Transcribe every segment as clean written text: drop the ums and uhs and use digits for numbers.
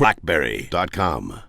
CrackBerry.com.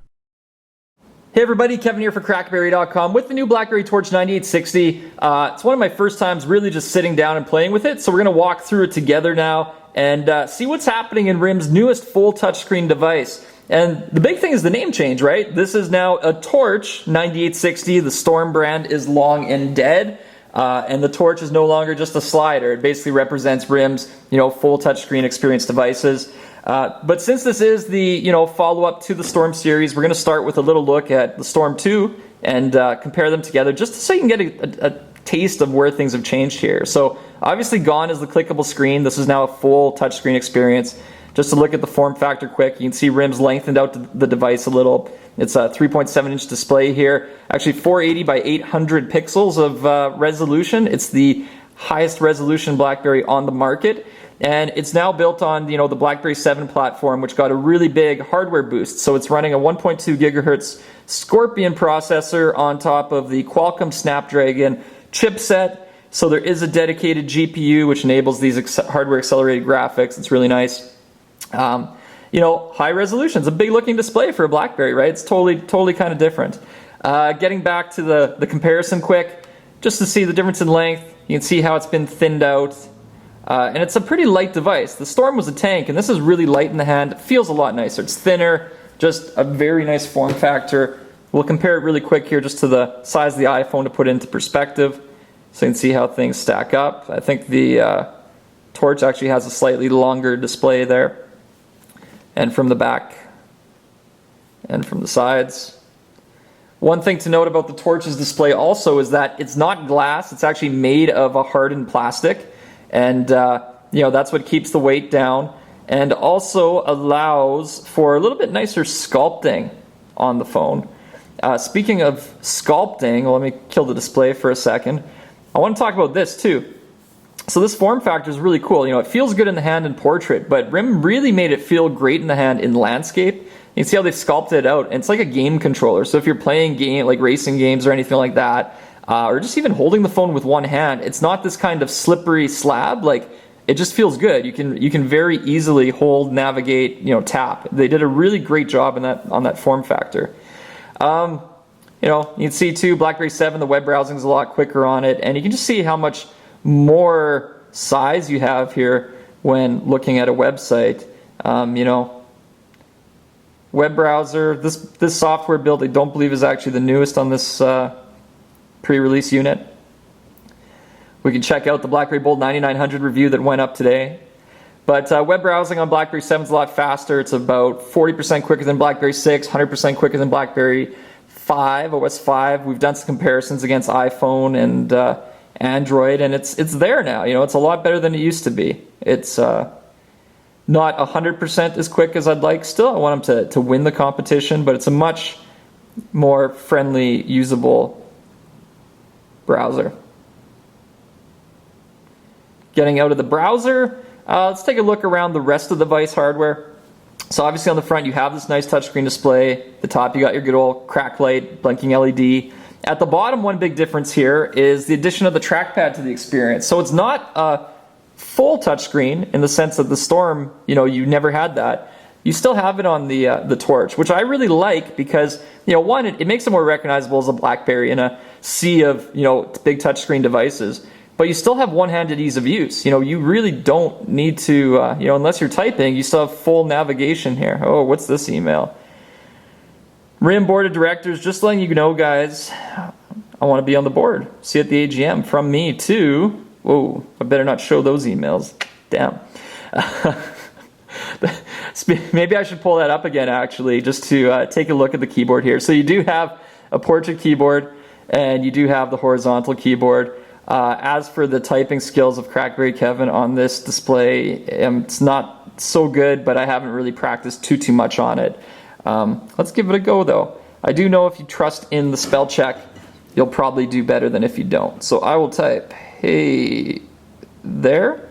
Hey everybody, Kevin here for CrackBerry.com with the new BlackBerry Torch 9860. It's one of my first times really just sitting down and playing with it, so we're going to walk through it together now and see what's happening in RIM's newest full touchscreen device. And the big thing is the name change, right? This is now a Torch 9860. The Storm brand is long and dead, and the Torch is no longer just a slider. It basically represents RIM's, full touchscreen experience devices. But since this is the follow-up to the Storm series, we're going to start with a little look at the Storm 2 and compare them together just so you can get a taste of where things have changed here. So obviously gone is the clickable screen. This is now a full touchscreen experience. Just to look at the form factor quick, you can see RIM's lengthened out the device a little. It's a 3.7-inch display here. Actually 480 by 800 pixels of resolution. It's the highest resolution BlackBerry on the market. And it's now built on the BlackBerry 7 platform, which got a really big hardware boost. So it's running a 1.2 gigahertz Scorpion processor on top of the Qualcomm Snapdragon chipset. So there is a dedicated GPU which enables these hardware accelerated graphics. It's really nice. High resolution. It's a big looking display for a BlackBerry, right? It's totally kind of different. Getting back to the comparison quick, just to see the difference in length, you can see how it's been thinned out. And it's a pretty light device. The Storm was a tank, and this is really light in the hand. It feels a lot nicer. It's thinner, just a very nice form factor. We'll compare it really quick here just to the size of the iPhone to put it into perspective so you can see how things stack up. I think the Torch actually has a slightly longer display there. And from the back and from the sides. One thing to note about the Torch's display also is that it's not glass. It's actually made of a hardened plastic. And that's what keeps the weight down and also allows for a little bit nicer sculpting on the phone. Speaking of sculpting, well, let me kill the display for a second. I want to talk about this too. So this form factor is really cool. It feels good in the hand in portrait, but RIM really made it feel great in the hand in landscape. You can see how they've sculpted it out. And it's like a game controller. So if you're playing like racing games or anything like that, or just even holding the phone with one hand, it's not this kind of slippery slab. Like, it just feels good. You can very easily hold, navigate, tap. They did a really great job on that form factor. You can see too, BlackBerry 7, the web browsing is a lot quicker on it, and you can just see how much more size you have here when looking at a website. Web browser. This software build I don't believe is actually the newest on this pre-release unit. We can check out the BlackBerry Bold 9900 review that went up today. But web browsing on BlackBerry 7 is a lot faster. It's about 40% quicker than BlackBerry 6, 100% quicker than BlackBerry 5, OS 5. We've done some comparisons against iPhone and Android, and it's there now. It's a lot better than it used to be. It's not 100% as quick as I'd like. Still, I want them to win the competition, but it's a much more friendly, usable browser. Getting out of the browser, let's take a look around the rest of the device hardware. So obviously on the front you have this nice touchscreen display. At the top you got your good old crack light, blinking LED. At the bottom, one big difference here is the addition of the trackpad to the experience. So it's not a full touchscreen in the sense that the Storm, you never had that. You still have it on the Torch, which I really like because, one, it makes it more recognizable as a BlackBerry in a sea of, big touchscreen devices. But you still have one-handed ease of use. You really don't need to, unless you're typing, you still have full navigation here. Oh, what's this email? RIM Board of Directors, just letting you know, guys, I want to be on the board. See you at the AGM. From me to, whoa, I better not show those emails. Damn. Maybe I should pull that up again, actually, just to take a look at the keyboard here. So you do have a portrait keyboard, and you do have the horizontal keyboard. As for the typing skills of CrackBerry Kevin on this display, it's not so good, but I haven't really practiced too much on it. Let's give it a go, though. I do know if you trust in the spell check, you'll probably do better than if you don't. So I will type, hey there,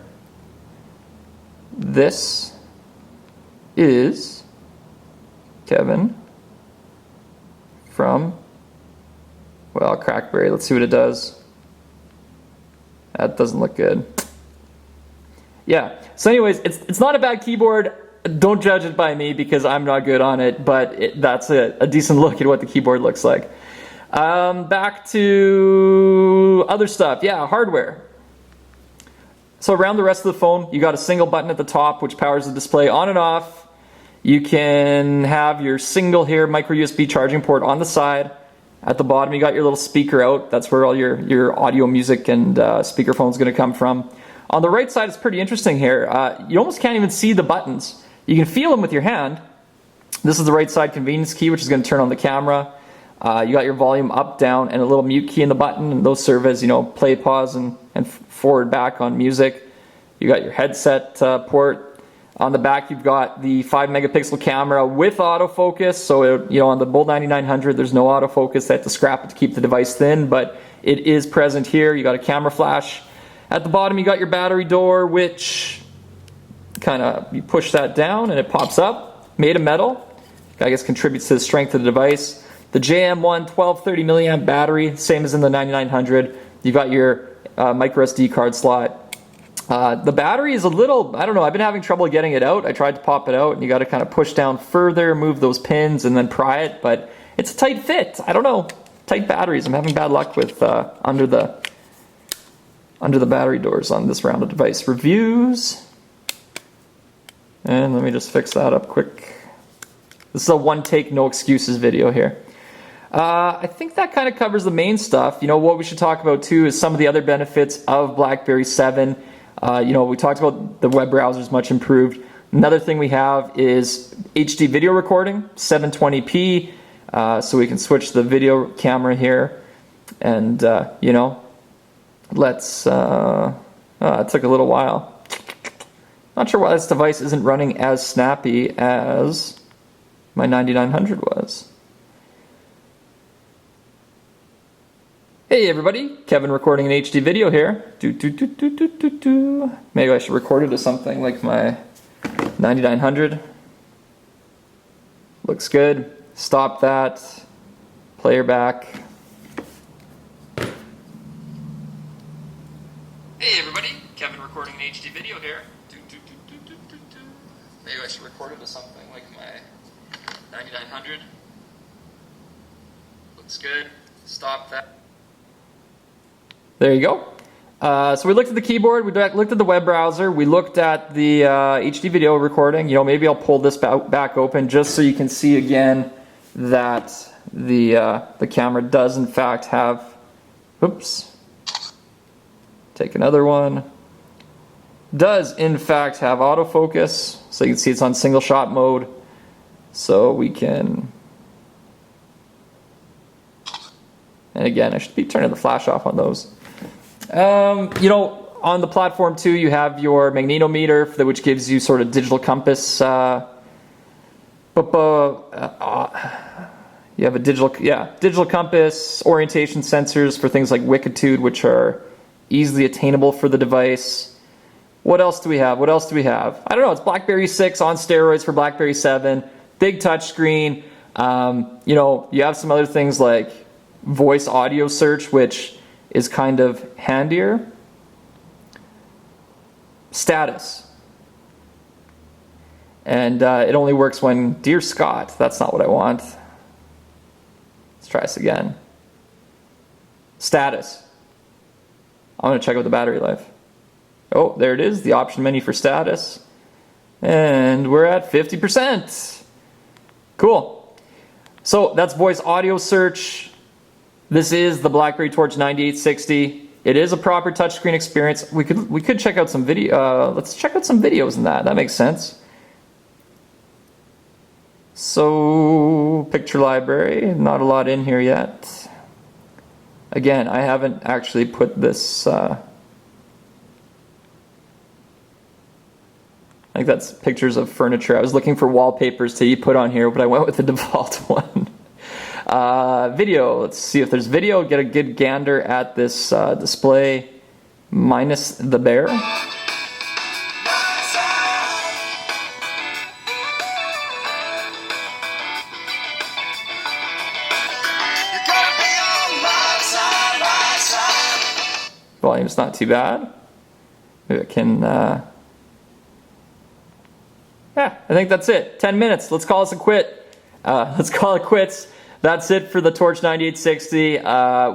this is Kevin from, well, CrackBerry. Let's see what it does. That doesn't look good. Yeah, so anyways, it's not a bad keyboard. Don't judge it by me because I'm not good on it, but that's a decent look at what the keyboard looks like. Back to other stuff. Yeah, hardware. So around the rest of the phone, you got a single button at the top which powers the display on and off. You can have your single here micro USB charging port on the side. At the bottom, you got your little speaker out. That's where all your audio, music, and speakerphone is going to come from. On the right side, it's pretty interesting here. You almost can't even see the buttons. You can feel them with your hand. This is the right side convenience key, which is going to turn on the camera. You got your volume up, down, and a little mute key in the button, and those serve as, play, pause, and forward, back on music. You got your headset port. On the back, you've got the 5 megapixel camera with autofocus. So, on the Bold 9900, there's no autofocus. They have to scrap it to keep the device thin, but it is present here. You got a camera flash. At the bottom, you got your battery door, which you push that down and it pops up. Made of metal. I guess contributes to the strength of the device. The JM1 1230 milliamp battery, same as in the 9900. You've got your micro SD card slot. The battery is a little, I don't know, I've been having trouble getting it out. I tried to pop it out and you got to kind of push down further, move those pins and then pry it, but it's a tight fit. I don't know, tight batteries. I'm having bad luck with under the battery doors on this round of device. Reviews. And let me just fix that up quick. This is a one take, no excuses video here. I think that kind of covers the main stuff. What we should talk about too is some of the other benefits of BlackBerry 7. We talked about the web browser is much improved. Another thing we have is HD video recording, 720p, so we can switch the video camera here. And, let's, it took a little while. Not sure why this device isn't running as snappy as my 9900 was. Hey everybody, Kevin recording an HD video here. Maybe I should record it as something like my 9900. Looks good. Stop that. Player back. Hey everybody, Kevin recording an HD video here. Maybe I should record it as something like my 9900. Looks good. Stop that. There you go. So we looked at the keyboard, we looked at the web browser, we looked at the HD video recording. Maybe I'll pull this back open just so you can see again that the camera does in fact have, oops, take another one, does in fact have autofocus. So you can see it's on single shot mode. So we can, and again, I should be turning the flash off on those. On the platform too, you have your magnetometer, which gives you sort of digital compass. You have a digital compass, orientation sensors for things like wikitude, which are easily attainable for the device. What else do we have? I don't know. It's BlackBerry 6 on steroids for BlackBerry 7. Big touchscreen. You have some other things like voice audio search, which is kind of handier. Status. And it only works when, dear Scott, that's not what I want. Let's try this again. Status. I'm going to check out the battery life. Oh, there it is, the option menu for status. And we're at 50%. Cool. So that's voice audio search. This is the BlackBerry Torch 9860. It is a proper touchscreen experience. We could check out some video. Let's check out some videos in that. That makes sense. So picture library, not a lot in here yet. Again, I haven't actually put this. I think that's pictures of furniture. I was looking for wallpapers to put on here, but I went with the default one. Video, let's see if there's video. Get a good gander at this display minus the bear. Volume's not too bad. Maybe I can yeah, I think that's it. 10 minutes. Let's call this a quit. Let's call it quits. That's it for the Torch 9860.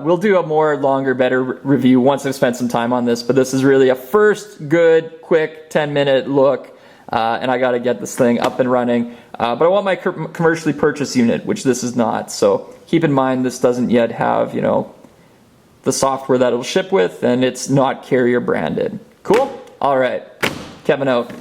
We'll do a more longer, better review once I've spent some time on this, but this is really a first good, quick 10-minute look, and I got to get this thing up and running. But I want my commercially purchased unit, which this is not. So keep in mind this doesn't yet have, you know, the software that it'll ship with, and it's not carrier branded. Cool? All right. Kevin out.